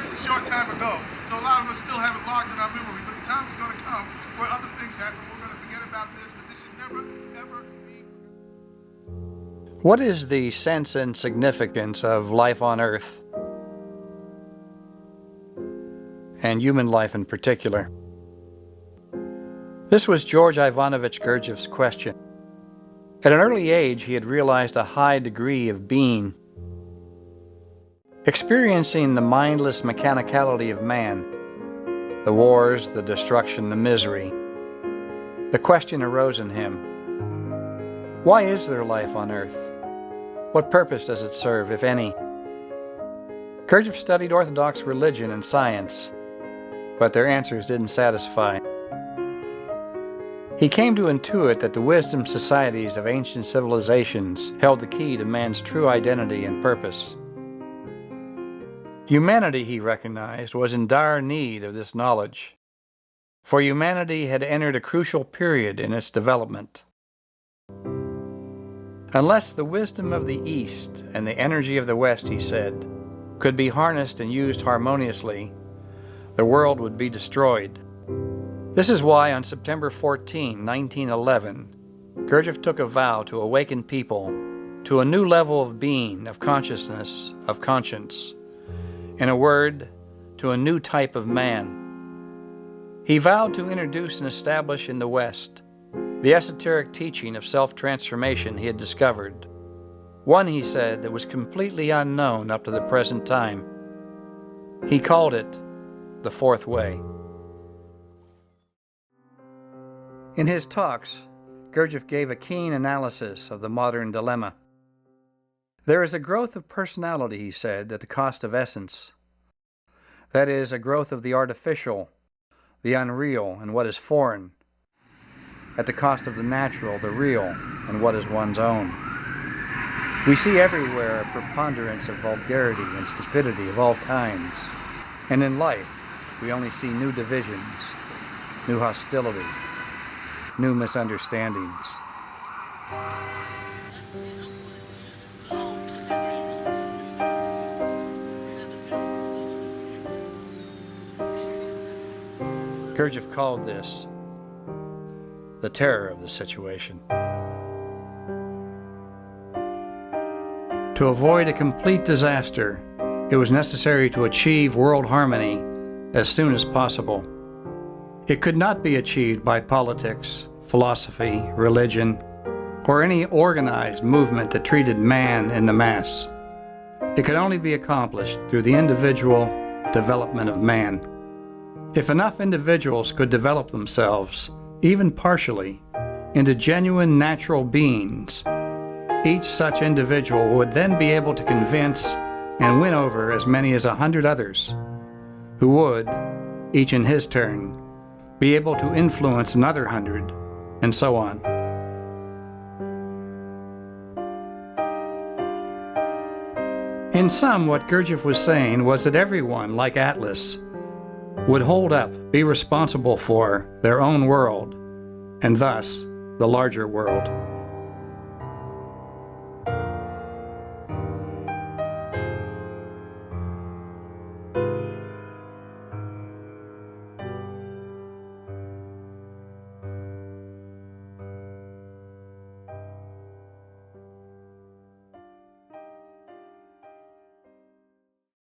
just a short time ago. So a lot of us still have it logged in our memory, but the time is going to come where other things happen. We're going to forget about this, but this should never, ever be. What is the sense and significance of life on Earth, and human life in particular? This was George Ivanovich Gurdjieff's question. At an early age, he had realized a high degree of being. Experiencing the mindless mechanicality of man, the wars, the destruction, the misery, the question arose in him: why is there life on Earth? What purpose does it serve, if any? Gurdjieff studied Orthodox religion and science, but their answers didn't satisfy. He came to intuit that the wisdom societies of ancient civilizations held the key to man's true identity and purpose. Humanity, he recognized, was in dire need of this knowledge, for humanity had entered a crucial period in its development. Unless the wisdom of the East and the energy of the West, he said, could be harnessed and used harmoniously, the world would be destroyed. This is why on September 14, 1911, Gurdjieff took a vow to awaken people to a new level of being, of consciousness, of conscience. In a word, to a new type of man. He vowed to introduce and establish in the West the esoteric teaching of self-transformation he had discovered, one, he said, that was completely unknown up to the present time. He called it the Fourth Way. In his talks, Gurdjieff gave a keen analysis of the modern dilemma. There is a growth of personality, he said, at the cost of essence. That is, a growth of the artificial, the unreal, and what is foreign, at the cost of the natural, the real, and what is one's own. We see everywhere a preponderance of vulgarity and stupidity of all kinds, and in life we only see new divisions, new hostility, new misunderstandings. Gurdjieff called this the terror of the situation. To avoid a complete disaster, it was necessary to achieve world harmony as soon as possible. It could not be achieved by politics, philosophy, religion, or any organized movement that treated man in the mass. It could only be accomplished through the individual development of man. If enough individuals could develop themselves, even partially, into genuine natural beings, each such individual would then be able to convince and win over as many as 100 others, who would, each in his turn, be able to influence another 100, and so on. In sum, what Gurdjieff was saying was that everyone, like Atlas, would hold up, be responsible for their own world, and thus the larger world.